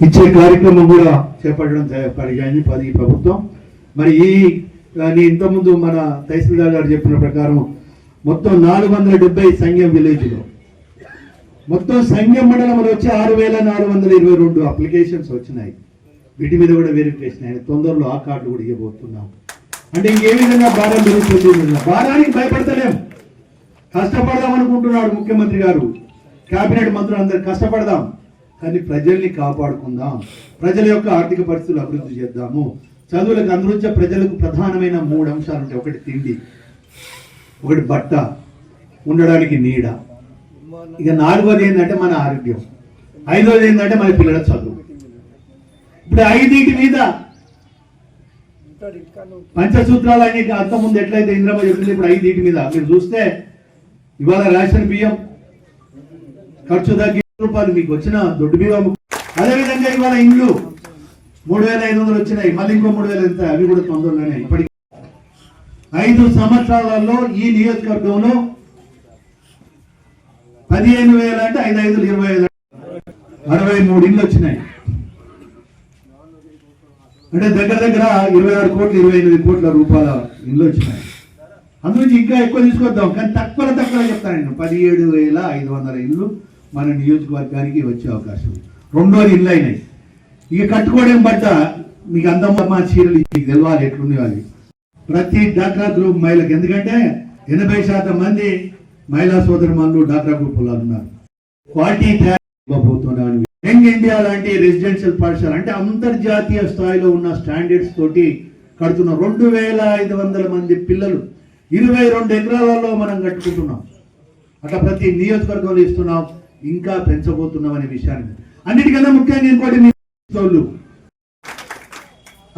ఇచ్చే కార్యక్రమం కూడా చేపట్టడం జరిగింది ప్రభుత్వం. మరి ఇంతకుముందు మన తహసీల్దార్ గారు చెప్పిన ప్రకారం మొత్తం 470 సంఘం విలేజ్లో మొత్తం సంఘం మండలంలో వచ్చి 6,422 అప్లికేషన్స్ వచ్చినాయి. వీటి మీద కూడా వెరిఫికేషన్ అయిన తొందరలో ఆ కార్డు కూడా ఇవ్వబోతున్నాం. అంటే ఇంకే విధంగా భారం పెరుగుతుంది. భారానికి భయపడతలేం, కష్టపడదాం అనుకుంటున్నాడు ముఖ్యమంత్రి గారు, కేబినెట్ మంత్రులు అందరు కష్టపడదాం, కానీ ప్రజల్ని కాపాడుకుందాం, ప్రజల యొక్క ఆర్థిక పరిస్థితులు అభివృద్ధి చేద్దాము. చదువులకు అందరూ ప్రజలకు ప్రధానమైన 3 అంశాలు ఉంటాయి. ఒకటి తిండి, ఒకటి బట్ట, ఉండడానికి నీడ, ఇక 4వది ఏంటంటే మన ఆరోగ్యం, 5వది ఏంటంటే మన పిల్లల చదువు. ఇప్పుడు 5 మీద పంచసూత్రాలు అని అంతకుముందు ఎట్లయితే ఇంద్రమ్మ చెప్పింది, ఇప్పుడు 5 మీద మీరు చూస్తే ఇవాళ రేషన్ బియ్యం ఖర్చు తగ్గి రూపాయలు మీకు వచ్చిన దొడ్డు బియ్యం. అదేవిధంగా ఇవాళ ఇండ్లు 3,500 వచ్చినాయి, మళ్ళీ ఇంకో 3,000 ఎంత, అవి కూడా తొందరలోనే. ఇప్పటికి 5 సంవత్సరాలలో ఈ నియోజకవర్గంలో 15,000 అంటే 5,500 25 63 ఇండ్లు వచ్చినాయి. అంటే దగ్గర 26 కోట్ల 28 కోట్ల రూపాయల ఇండ్లు వచ్చినాయి. అందులోంచి ఇంకా ఎక్కువ తీసుకొద్దాం, కానీ తక్కువ చెప్తాను నేను. 17,500 ఇండ్లు మన నియోజకవర్గానికి వచ్చే అవకాశం. 2వది ఇండ్లు అయినాయి. ఇక కట్టుకోవడం బట్ట మీకు అందమ్మా చీరలు మీకు తెలవాలి ఎట్లుంది వాళ్ళు. ప్రతి డాక్రా గ్రూప్ మహిళలకు, ఎందుకంటే 80% మంది మహిళా సోదరులు డాక్రా గ్రూప్ వాళ్ళు ఉన్నారు. క్వాలిటీ ఇవ్వబోతున్నాను. యంగ్ ఇండియా లాంటి రెసిడెన్షియల్ పాఠశాల అంటే అంతర్జాతీయ స్థాయిలో ఉన్న స్టాండర్డ్స్ తోటి కడుతున్న 2,500 మంది పిల్లలు 22 ఎకరాలలో మనం కట్టుకుంటున్నాం. అట్లా ప్రతి నియోజకవర్గంలో ఇస్తున్నాం, ఇంకా పెంచబోతున్నాం అనే విషయాన్ని. అన్నిటికన్నా ముఖ్యంగా ఇంకోటి మీ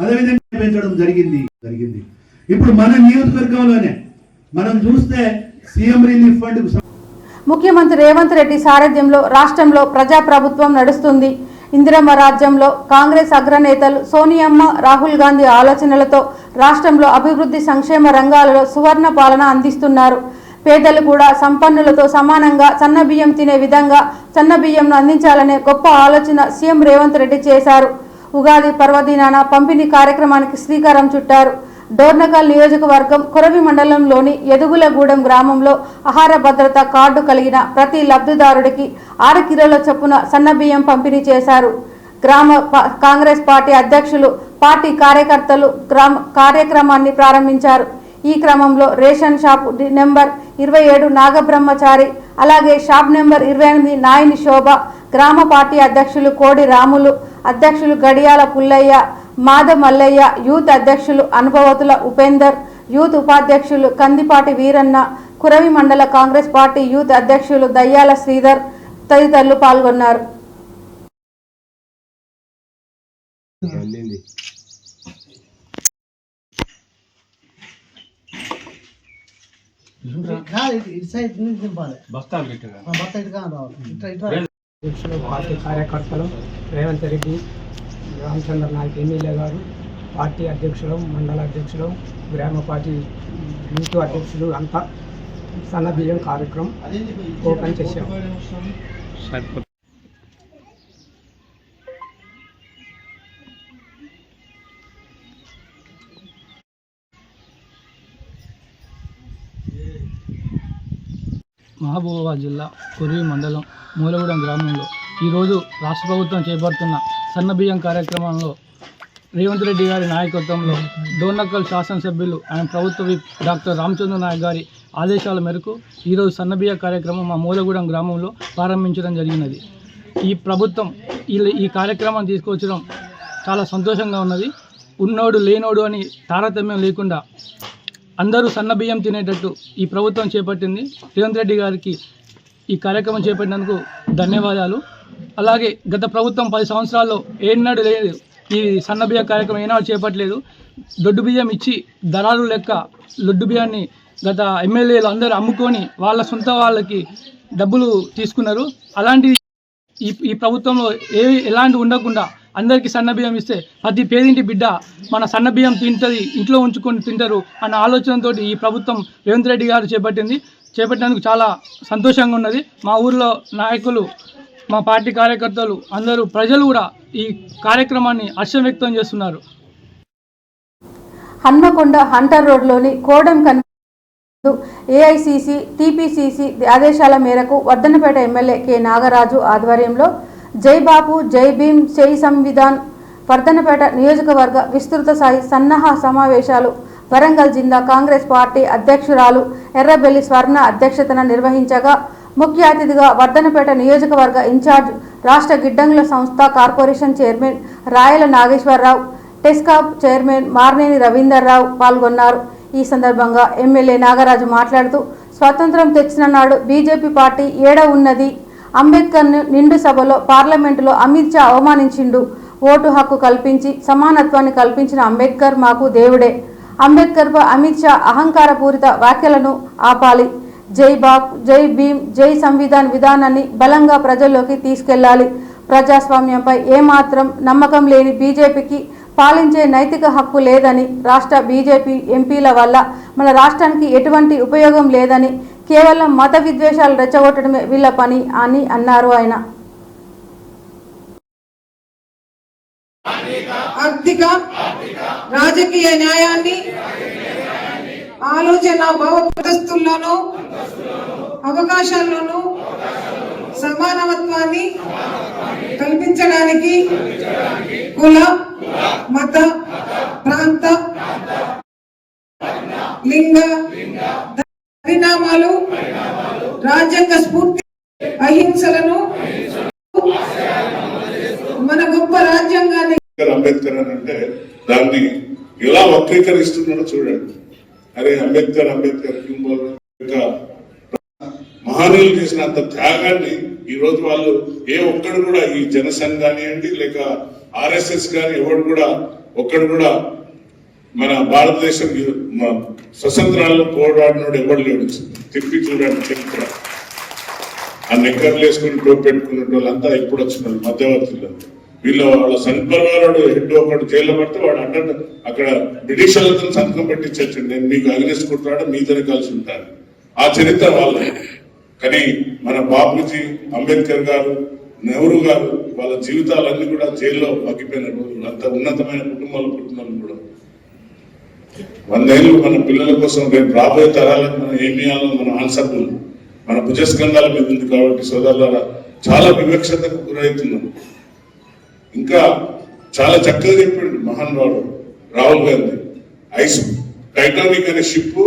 అదేవిధంగా పెంచడం జరిగింది. ఇప్పుడు మన నియోజకవర్గంలోనే మనం చూస్తే సీఎం రిలీఫ్ ఫండ్ ముఖ్యమంత్రి రేవంత్ రెడ్డి సారథ్యంలో రాష్ట్రంలో ప్రజాప్రభుత్వం నడుస్తుంది. ఇందిరమ్మ రాజ్యంలో కాంగ్రెస్ అగ్రనేతలు సోనియమ్మ, రాహుల్ గాంధీ ఆలోచనలతో రాష్ట్రంలో అభివృద్ధి సంక్షేమ రంగాలలో సువర్ణ పాలన అందిస్తున్నారు. పేదలు కూడా సంపన్నులతో సమానంగా సన్నబియ్యం తినే విధంగా సన్నబియ్యంను అందించాలనే గొప్ప ఆలోచన సీఎం రేవంత్ రెడ్డి చేశారు. ఉగాది పర్వదినాన పంపిణీ కార్యక్రమానికి శ్రీకారం చుట్టారు. డోర్నకల్ నియోజకవర్గం కొరవి మండలంలోని యదుగులగూడెం గ్రామంలో ఆహార భద్రత కార్డు కలిగిన ప్రతి లబ్ధిదారుడికి 6 కిలోల చొప్పున సన్నబియ్యం పంపిణీ చేశారు. గ్రామ కాంగ్రెస్ పార్టీ అధ్యక్షులు, పార్టీ కార్యకర్తలు కార్యక్రమాన్ని ప్రారంభించారు. ఈ క్రమంలో రేషన్ షాప్ నెంబర్ 27 నాగబ్రహ్మచారి, అలాగే షాప్ నెంబర్ 28 నాయని శోభ, గ్రామ పార్టీ అధ్యక్షులు కోడి రాములు, అధ్యక్షులు గడియాల పుల్లయ్య, మాద మల్లయ్య, యూత్ అధ్యక్షులు అనుభవతుల ఉపేందర్, యూత్ ఉపాధ్యక్షులు కందిపాటి వీరన్న, కురవి మండల కాంగ్రెస్ పార్టీ యూత్ అధ్యక్షులు దయ్యాల శ్రీధర్ తదితరులు పాల్గొన్నారు. పార్టీ కార్యకర్తలు రేవంత్ రెడ్డి, రామచంద్ర నాయక్ ఎమ్మెల్యే గారు, పార్టీ అధ్యక్షులు, మండల అధ్యక్షులు, గ్రామ పార్టీ యూత్ అధ్యక్షులు అంతా సన్న బియ్యం కార్యక్రమం ఓపెన్ చేశాం. మహబూబాబాద్ జిల్లా కొర్వి మండలం మూలగూడెం గ్రామంలో ఈరోజు రాష్ట్ర ప్రభుత్వం చేపడుతున్న సన్నబియ్యం కార్యక్రమంలో రేవంత్ రెడ్డి గారి నాయకత్వంలో డోర్నకల్ శాసనసభ్యులు ఆయన ప్రభుత్వ విప్ డాక్టర్ రామచంద్ర నాయక్ గారి ఆదేశాల మేరకు ఈరోజు సన్నబియ్య కార్యక్రమం మా మూలగూడెం గ్రామంలో ప్రారంభించడం జరిగినది. ఈ ప్రభుత్వం ఈ కార్యక్రమాన్ని తీసుకొచ్చడం చాలా సంతోషంగా ఉన్నది. ఉన్నోడు లేనోడు అని తారతమ్యం లేకుండా అందరూ సన్నబియ్యం తినేటట్టు ఈ ప్రభుత్వం చేపట్టింది. రేవంత్ రెడ్డి గారికి ఈ కార్యక్రమం చేపట్టినందుకు ధన్యవాదాలు. అలాగే గత ప్రభుత్వం 10 సంవత్సరాల్లో ఏనాడు లేదు ఈ సన్నబియ్య కార్యక్రమం ఏనాడు చేపట్టలేదు. దొడ్డు బియ్యం ఇచ్చి దళారు లెక్క లొడ్డు బియ్యాన్ని గత ఎమ్మెల్యేలు అందరూ అమ్ముకొని వాళ్ళ సొంత వాళ్ళకి డబ్బులు తీసుకున్నారు. అలాంటి ఈ ప్రభుత్వంలో ఎలాంటి ఉండకుండా అందరికీ సన్నబియ్యం ఇస్తే ప్రతి పేదింటి బిడ్డ మన సన్నబియ్యం తింటుంది, ఇంట్లో ఉంచుకొని తింటారు అన్న ఆలోచనతో ఈ ప్రభుత్వం రేవంత్ రెడ్డి గారు చేపట్టినందుకు చాలా సంతోషంగా ఉన్నది. మా ఊర్లో నాయకులు, మా పార్టీ కార్యకర్తలు అందరూ ప్రజలు కూడా ఈ కార్యక్రమాన్ని హర్షం వ్యక్తం చేస్తున్నారు. హన్మకొండ హంటర్ రోడ్లోని కోడం ఏఐసిసి టీపీసీసీ ఆదేశాల మేరకు వర్ధన్నపేట ఎమ్మెల్యే కె నాగరాజు ఆధ్వర్యంలో జై బాపు జై భీమ్ జై సంవిధాన్ వర్ధన్నపేట నియోజకవర్గ విస్తృత స్థాయి సన్నాహ సమావేశాలు వరంగల్ జిల్లా కాంగ్రెస్ పార్టీ అధ్యక్షురాలు ఎర్రబెల్లి స్వర్ణ అధ్యక్షతన నిర్వహించగా ముఖ్య అతిథిగా వర్ధన్నపేట నియోజకవర్గ ఇన్ఛార్జ్ రాష్ట్ర గిడ్డంగుల సంస్థ కార్పొరేషన్ చైర్మన్ రాయల నాగేశ్వరరావు, టెస్కాప్ చైర్మన్ మార్నేని రవీందర్రావు పాల్గొన్నారు. ఈ సందర్భంగా ఎమ్మెల్యే నాగరాజు మాట్లాడుతూ స్వాతంత్రం తెచ్చిన నాడు బీజేపీ పార్టీ ఏడ ఉన్నది, అంబేద్కర్ను నిండు సభలో పార్లమెంటులో అమిత్ షా అవమానించిండు, ఓటు హక్కు కల్పించి సమానత్వాన్ని కల్పించిన అంబేద్కర్ మాకు దేవుడే, అంబేద్కర్పై అమిత్ షా అహంకారపూరిత వ్యాఖ్యలను ఆపాలి, జై బాప్ జై భీమ్ జై సంవిధాన్ విధానాన్ని బలంగా ప్రజల్లోకి తీసుకెళ్లాలి, ప్రజాస్వామ్యంపై ఏమాత్రం నమ్మకం లేని బీజేపీకి పాలించే నైతిక హక్కు లేదని, రాష్ట్ర బీజేపీ ఎంపీల వల్ల మన రాష్ట్రానికి ఎటువంటి ఉపయోగం లేదని, కేవలం మత విద్వేషాలు రెచ్చగొట్టడమే వీళ్ళ పని అని అన్నారు. ఆయన ఆర్థిక రాజకీయ న్యాయాన్ని ఆలోచన భావప్రదస్తుల్లోనూ అవకాశాల్లోనూ సమానత్వాన్ని కల్పించడానికి కుల, మత, ప్రాంత, లింగ పరిణామాలు, రాజ్యాంగ స్ఫూర్తి, అహింసలను మన గొప్ప రాజ్యాంగాన్ని అంబేద్కర్ అని అంటే దాన్ని ఎలా వక్రీకరిస్తున్నాడో చూడండి. అరే అంబేద్కర్ మహనీయులు చేసినంత త్యాగాన్ని ఈ రోజు వాళ్ళు ఏ ఒక్కడు కూడా ఈ జనసంఘ్ కానివ్వండి లేక ఆర్ఎస్ఎస్ కానీ ఎవడు కూడా ఒక్కడు కూడా మన భారతదేశం స్వతంత్రాలను పోరాడినోడు ఎవడు లేడు. తిప్పి చూడండి, చరిత్ర ఆ నెక్కర్లు వేసుకుని టోప్ పెట్టుకున్న వాళ్ళంతా ఎప్పుడు వచ్చినారు మధ్యవర్తులు. వాళ్ళ సంపర్వాడు హెడ్ ఒకటి జైల్లో పడితే వాడు అక్కడ బ్రిటిష్ వాళ్ళతో సంతకం పెట్టించచ్చు, నేను మీకు అగ్నిస్ కుట్రాడ మీతోనే కలిసి ఉంటాను. ఆ చరిత్ర వాళ్ళు. కానీ మన బాపూజీ, అంబేద్కర్ గారు, నెహ్రూ గారు వాళ్ళ జీవితాలన్నీ కూడా జైల్లో మగ్గిపోయిన రోజులు. అంత ఉన్నతమైన కుటుంబాలు పుట్టిన కూడా 100 ఏళ్ళు మన పిల్లల కోసం రేపు రాబోయే తరాలకు మనం ఏమి చేయాలో మన ఆన్సర్లు మన భుజస్కంధాల మీద ఉంది. కాబట్టి సోదరులారా చాలా వివక్షతకు గురవుతున్నాం. ఇంకా చాలా చక్కగా చెప్పిండు మహానుభావుడు రాహుల్ గాంధీ. టైటానిక్ అనే షిప్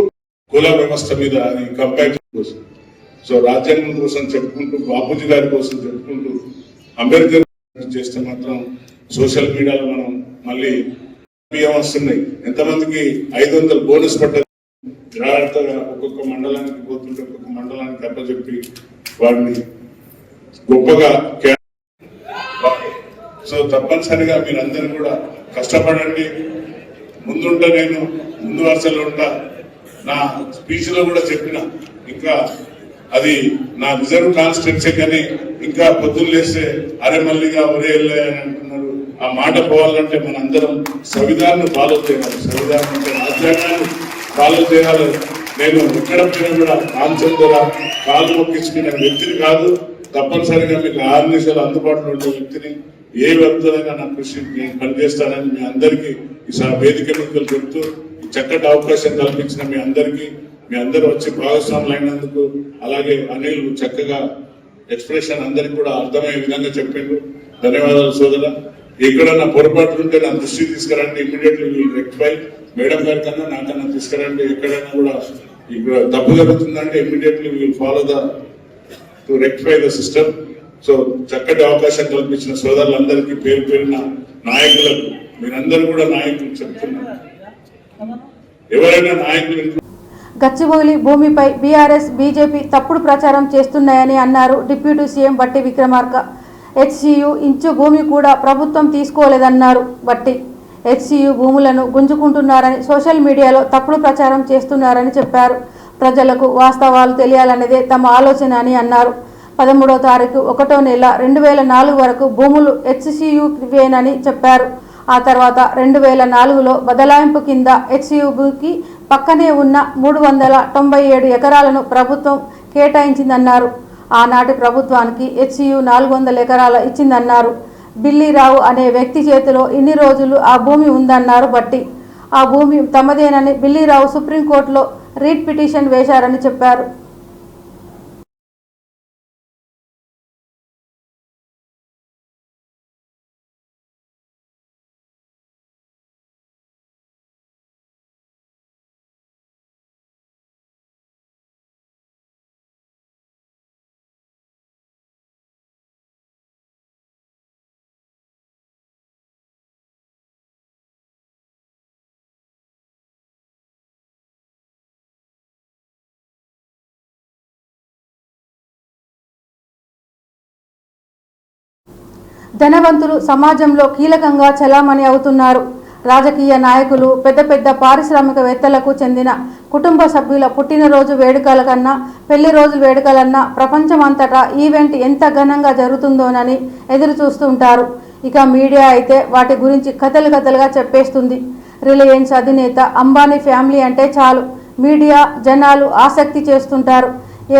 కుల వ్యవస్థ మీద అది కంపారిజన్ కోసం. సో రాజ్యాంగం కోసం చెప్పుకుంటూ, బాపూజీ గారి కోసం చెప్పుకుంటూ అంబేద్కర్ చేస్తే మాత్రం సోషల్ మీడియాలో మనం మళ్ళీ బియ్యం వస్తున్నాయి. ఎంతమందికి 500 బోనస్ పడ్డది. జాగ్రత్తగా ఒక్కొక్క మండలానికి పోతుంటే ఒక్కొక్క మండలానికి అప్పచెప్పి వాడిని గొప్పగా సో తప్పనిసరిగా మీరందరూ కూడా కష్టపడండి. ముందుంటా, నేను ముందు వరుసలో ఉంటా. నా స్పీచ్ లో కూడా చెప్పిన, ఇంకా అది నా రిజర్వ్ కాన్స్టిట్యున్సీ కానీ ఇంకా పొద్దున్న లేస్తే అరే మల్లిగా ఒరే వెళ్ళే అని అంటున్నారు. ఆ మాట పోవాలంటే మనందరం సంవిధానం ఫాలో చేయాలి. సంవిధానం అంటే రాజ్యాంగాన్ని ఫాలో చేయాలి. నేను ఎక్కడ పోయినా కూడా కాంచం ద్వారా కాలు మొక్కించుకునే వ్యక్తిని కాదు. తప్పనిసరిగా మీకు 6 నిమిషాలు అందుబాటులో ఉండే వ్యక్తిని. ఏ వ్యక్తులైనా నా కృషి నేను పనిచేస్తానని మీ అందరికీ ఈ వేదిక మీద చెప్తూ చక్కటి అవకాశం కల్పించిన మీ అందరికీ, మీ అందరూ వచ్చి భాగస్వాములు అయినందుకు, అలాగే అనిల్ చక్కగా ఎక్స్ప్రెషన్ అందరికి కూడా అర్థమయ్యే విధంగా చెప్పిండు. ధన్యవాదాలు సోదర. ఎక్కడన్నా పొరపాట్లు ఉంటే నా దృష్టికి తీసుకురండి. Immediately will rectify. మేడం గారి కన్నా నాకన్నా తీసుకురండి. ఎక్కడైనా కూడా ఇక్కడ తప్పు జరుగుతుందంటే immediately will follow to rectify the system. So చక్కటి అవకాశం కల్పించిన సోదరులందరికీ పేరు పేరున నాయకులకు, మీరందరూ కూడా నాయకులు చెప్తున్నారు. ఎవరైనా నాయకులు గచ్చిబౌలి భూమిపై బీఆర్ఎస్ బీజేపీ తప్పుడు ప్రచారం చేస్తున్నాయని అన్నారు డిప్యూటీ సీఎం బట్టి విక్రమార్క. హెచ్సియు ఇంచు భూమి కూడా ప్రభుత్వం తీసుకోలేదన్నారు బట్టి. హెచ్సియు భూములను గుంజుకుంటున్నారని సోషల్ మీడియాలో తప్పుడు ప్రచారం చేస్తున్నారని చెప్పారు. ప్రజలకు వాస్తవాలు తెలియాలనేదే తమ ఆలోచన అని అన్నారు. 13వ తారీఖు 1వ నెల 2004 వరకు భూములు హెచ్సియువేనని చెప్పారు. ఆ తర్వాత 2004లో బదలాయింపు కింద హెచ్సియుకి పక్కనే ఉన్న 397 ఎకరాలను ప్రభుత్వం కేటాయించిందన్నారు. ఆనాటి ప్రభుత్వానికి హెచ్సియు 400 ఎకరాలు ఇచ్చిందన్నారు. బిల్లీరావు అనే వ్యక్తి చేతిలో ఇన్ని రోజులు ఆ భూమి ఉందన్నారు బట్టి. ఆ భూమి తమదేనని బిల్లీరావు సుప్రీంకోర్టులో రీట్ పిటిషన్ వేశారని చెప్పారు. ధనవంతులు సమాజంలో కీలకంగా చలామణి అవుతున్నారు. రాజకీయ నాయకులు, పెద్ద పెద్ద పారిశ్రామికవేత్తలకు చెందిన కుటుంబ సభ్యుల పుట్టినరోజు వేడుకల కన్నా పెళ్లి రోజు వేడుకలన్నా ప్రపంచమంతటా ఈవెంట్ ఎంత ఘనంగా జరుగుతుందోనని ఎదురు చూస్తుంటారు. ఇక మీడియా అయితే వాటి గురించి కథలు కథలుగా చెప్పేస్తుంది. రిలయన్స్ అధినేత అంబానీ ఫ్యామిలీ అంటే చాలు మీడియా జనాలు ఆసక్తి చేస్తుంటారు.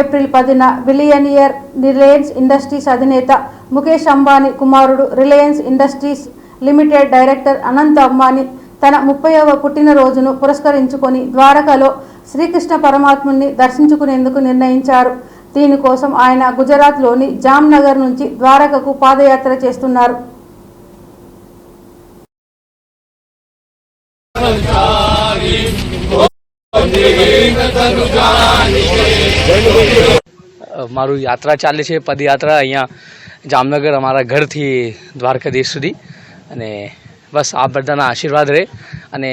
ఏప్రిల్ 10న బిలియనియర్ రిలయన్స్ ఇండస్ట్రీస్ అధినేత ముఖేష్ అంబానీ కుమారుడు Reliance industries limited director Anant Ambani తన 30వ పుట్టినరోజును పురస్కరించుకొని ద్వారకలో శ్రీకృష్ణ పరమాత్ముని దర్శించుకునేందుకు నిర్ణయించారు. దీనికోసం ఆయన గుజరాత్లోని జామ్నగర్ నుంచి ద్వారకకు పాదయాత్ర చేస్తున్నారు. મારું યાત્રા ચાલે છે પદયાત્રા. અહીંયા જામનગર અમારા ઘરથી દ્વારકાધીશ સુધી. અને બસ આ બધાના આશીર્વાદ રહે અને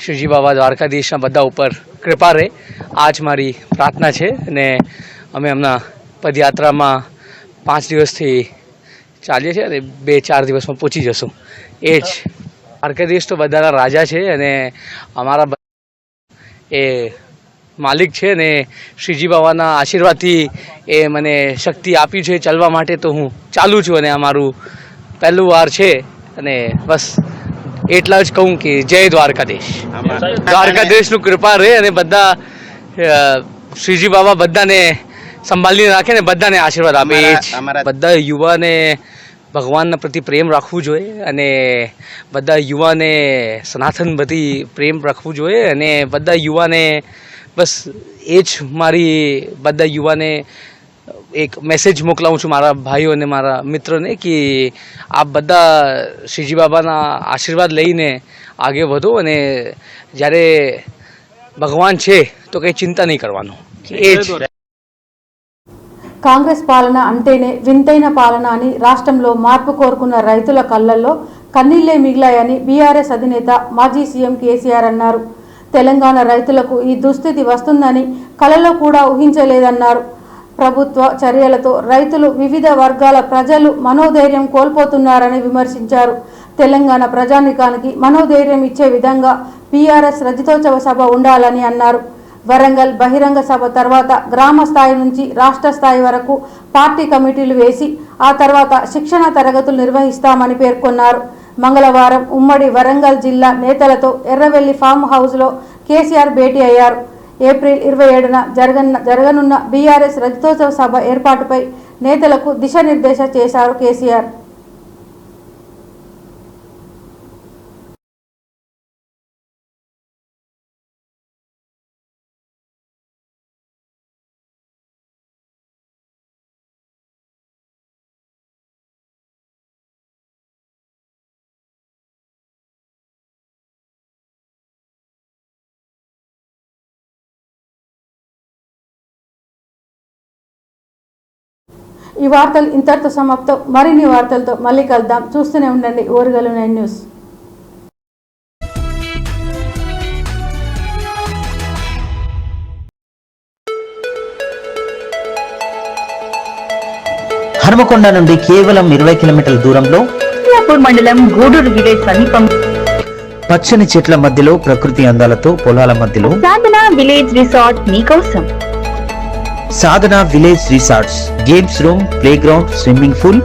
શ્રીજી બાબા દ્વારકાધીશના બધા ઉપર કૃપા રહે. આ જ મારી પ્રાર્થના છે. અને અમે હમણાં પદયાત્રામાં 5 દિવસથી ચાલીએ છીએ અને 2-4 દિવસમાં પહોંચી જશું. એ જ દ્વારકાધીશ તો બધાના રાજા છે અને અમારા એ માલિક છે ને શ્રીજી બાબાના આશીર્વાદથી એ મને શક્તિ આપી છે ચાલવા માટે. તો હું ચાલું છું અને આ મારું પહેલું વાર છે. અને બસ એટલા જ કહું કે જય દ્વારકાધીશ. દ્વારકાધીશનું કૃપા રહે અને બધા શ્રીજી બાબા બધાને સંભાળીને રાખે ને બધાને આશીર્વાદ આપે. એ જ બધા યુવાને ભગવાનના પ્રતિ પ્રેમ રાખવું જોઈએ અને બધા યુવાને સનાતન પ્રતિ પ્રેમ રાખવું જોઈએ અને બધા યુવાને બસ એ જ મારી બધા યુવાને એક મેસેજ મોકલાવું છું મારા ભાઈઓ અને મારા મિત્રોને કે આપ બધા શ્રીજી બાબાના આશીર્વાદ લઈને આગે વધો અને જ્યારે ભગવાન છે તો કંઈ ચિંતા નહીં કરવાનું. એ જ కాంగ్రెస్ పాలన అంటేనే వింతైన పాలన అని రాష్ట్రంలో మార్పు కోరుకున్న రైతుల కళ్ళల్లో కన్నీళ్లే మిగిలాయని బీఆర్ఎస్ అధినేత మాజీ సీఎం కేసీఆర్ అన్నారు. తెలంగాణ రైతులకు ఈ దుస్థితి వస్తుందని కలలో కూడా ఊహించలేదన్నారు. ప్రభుత్వ చర్యలతో రైతులు, వివిధ వర్గాల ప్రజలు మనోధైర్యం కోల్పోతున్నారని విమర్శించారు. తెలంగాణ ప్రజానీకానికి మనోధైర్యం ఇచ్చే విధంగా బీఆర్ఎస్ రజతోత్సవ సభ ఉండాలని అన్నారు. వరంగల్ బహిరంగ సభ తర్వాత గ్రామ స్థాయి నుంచి రాష్ట్ర స్థాయి వరకు పార్టీ కమిటీలు వేసి ఆ తర్వాత శిక్షణ తరగతులు నిర్వహిస్తామని పేర్కొన్నారు. మంగళవారం ఉమ్మడి వరంగల్ జిల్లా నేతలతో ఎర్రవెల్లి ఫామ్ హౌస్లో కేసీఆర్ భేటీ అయ్యారు. ఏప్రిల్ 27న జరగనున్న బీఆర్ఎస్ రజతోత్సవ సభ ఏర్పాటుపై నేతలకు దిశానిర్దేశం చేశారు కేసీఆర్. ఈ వార్తలు ఇంతటితో సమాప్తం. మరిన్ని వార్తలతో మళ్ళీ కలుద్దాం. చూస్తూనే ఉండండి ఓరుగల్లు 9 న్యూస్. హనుమకొండ నుండి కేవలం 20 కిలోమీటర్ల దూరంలో మండలం గూడూరు విలేజ్ సమీపం పచ్చని చెట్ల మధ్యలో ప్రకృతి అందాలతో పొలాల మధ్యలో సాధన విలేజ్ రిసార్ట్ మీకోసం. Sadhana village resorts, games room, play ground, swimming pool,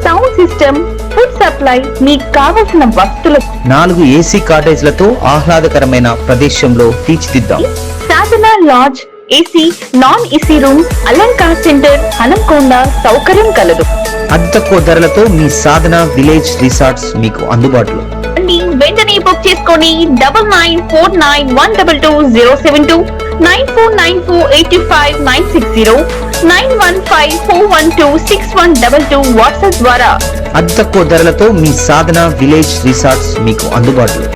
sound system, food supply, మీకు కావలసిన వస్తువులు 4 ఏసీ కాటేజ్లతో ఆహ్లాదకరమైన ప్రదేశంలో తీర్చిదిద్దాం. Sadhana lodge, AC, non AC room, Alankar centre, Hanumakonda సౌకర్యం కలదు. అతి తక్కువ ధరలతో మీ సాధన విలేజ్ రిసార్ట్స్ మీకు అందుబాటులో. వెంటనే బుక్ చేసుకొని 9949122072 949485960915412612 వాట్సాప్ ద్వారా అతి తక్కువ ధరలతో మీ సాధన విలేజ్ రిసార్ట్స్ మీకు అందుబాటులో.